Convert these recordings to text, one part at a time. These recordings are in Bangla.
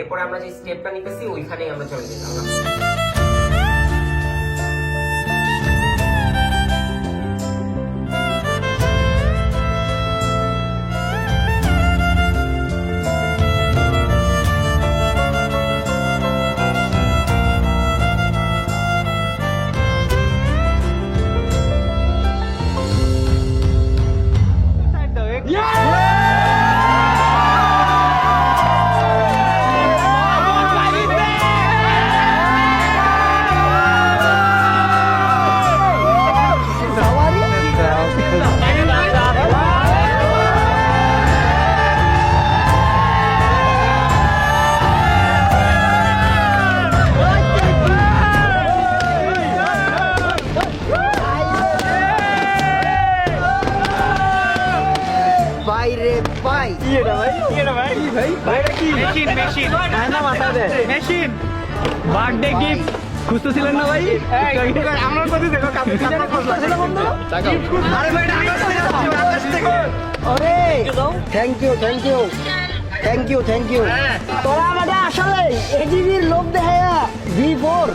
এরপরে আমরা যে স্টেপটা নিতেছি ওইখানেই আমরা চলে যেতাম। বার্থডে গিফট খুঁজতেছিলেন না ভাই? আমার প্রতি দেখো thank you thank you thank you thank you. তোরা আমাদের আসলে এজিবির লোক দেখায়া V4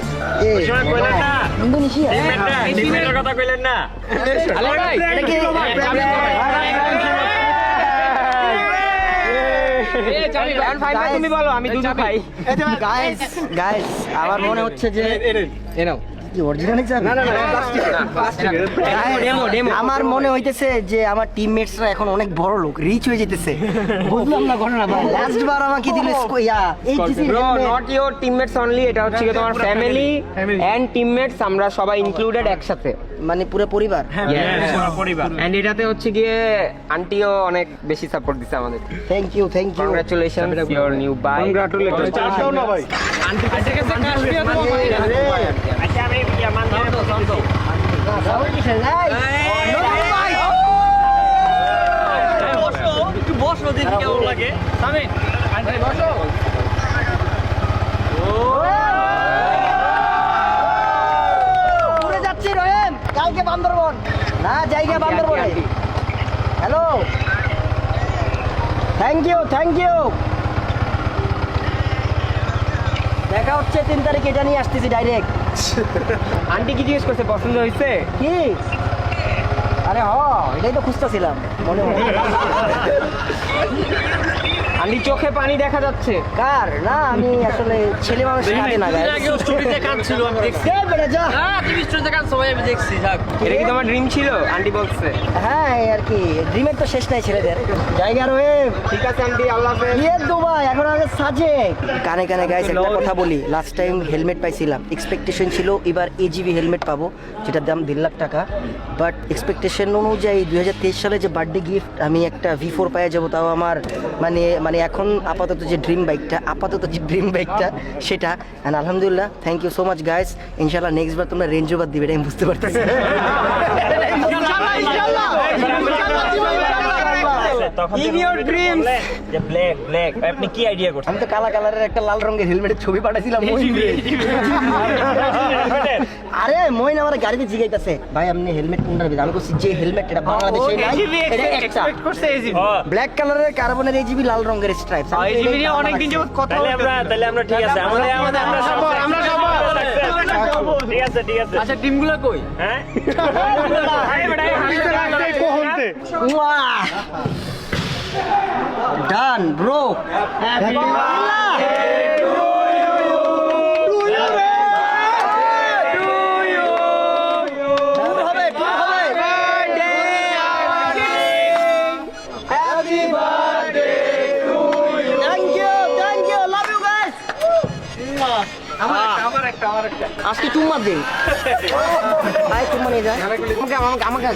ইন্দোনেশিয়া কথা কইলেন না। তুমি বলো, আমি দুটো খাই। গাইস আমার মনে হচ্ছে যে আমার মনে হইতেছে যে আমার টিমমেটসরা এখন অনেক বড় লোক, রিচ হয়ে যেতেছে। বুঝলাম না ঘটনা ভাই, লাস্ট বার আমাকে দিলে নট ইওর টিমমেটস অনলি, এটা হচ্ছে তোমার ফ্যামিলি এন্ড টিমমেটস, আমরা সবাই ইনক্লুডেড একসাথে, মানে পুরো পরিবার। এন্ড এটাতে হচ্ছে গিয়ে আন্টিও অনেক বেশি সাপোর্ট দিছে আমাদের। Thank you thank you, congratulation your new বাই। কংগ্রাচুলেশন। চাটাও না ভাই, আন্টি কাছে কাছে কাশ দিয়ে দেবো ভাই। আচ্ছা আমি মান দিয়ে পছন্দ একটু বসো, দেখি কেমন লাগে। সামিন আন্টি বসো। ঘুরে যাচ্ছি রহিম, কালকে বান্দরবন না জায়গা বান্দরবনে। Hello, thank you thank you, দেখা হচ্ছে 3 তারিখ, এটা নিয়ে আসতেছি ডাইরেক্ট। আন্টি কি জিজ্ঞেস করছে, পছন্দ হয়েছে কি? আরে এটাই তো খুঁজতেছিলাম মনে হয়। আন্টি চোখে পানি দেখা যাচ্ছে। কার? না আমি আসলে ছেলে মানুষ কাঁদে না গায়ে। স্টোরিতে কাঁদছিল আমি দেখছি। যা। হ্যাঁ তুমি স্টোরিতে কাঁদছো ভাই, আমি দেখছি। যাক, এটা কি তোমার ড্রিম ছিল? আন্টি বলছে। হ্যাঁ এই আর কি, ড্রিমের তো শেষ নাই ছেলেদের। জায়গা রয়ে ঠিক আছে আন্টি, আল্লাহ হাফেজ। দুবাই এখন আগে সাজে কানে কানে। গাইস একটা কথা বলি, লাস্ট টাইম হেলমেট পাইছিলাম, এক্সপেকটেশন ছিল এবার এজিবি হেলমেট পাবো যেটার দাম 1.5 লাখ টাকা। বাট এক্সপেকটেশন অনুযায়ী 2023 সালে যে বার্থডে গিফট আমি একটা V4 পাইয়া যাবো, তাও আমার মানে এখন আপাতত যে ড্রিম বাইকটা সেটা। অ্যান্ড আলহামদুলিল্লাহ, thank you so much guys. ইনশাল্লাহ নেক্সট বার তোমরা রেঞ্জ রোভার দিবে, এটা আমি বুঝতে পারতেছি। ইন ইওর ড্রিমস যে ব্ল্যাক আপনি কি আইডিয়া করছেন? আমি তো কালা কালারের একটা লাল রঙের হেলমেটের ছবি পাঠাইছিলাম। আরে মইন আমার গাড়িতে জিগাইতাছে, ভাই আপনি হেলমেট কোনটা নেবেন? আমি বলছি যে হেলমেট এটা বাংলাদেশে নাই, এটা এক্সপেক্ট করছে এজিবি ব্ল্যাক কালারের কার্বনের এজিবি লাল রঙের স্ট্রাইপস। এজিবি নিয়ে অনেক দিন যাবত কথা বলতে। তাহলে আমরা ঠিক আছে, আমরা ঠিক আছে। আচ্ছা টিমগুলো কই? হ্যাঁ ডান ব্রো। আজকে চুম্মা দিন, ভাই চুম্মা নিয়ে যায় আমাকে আমাকে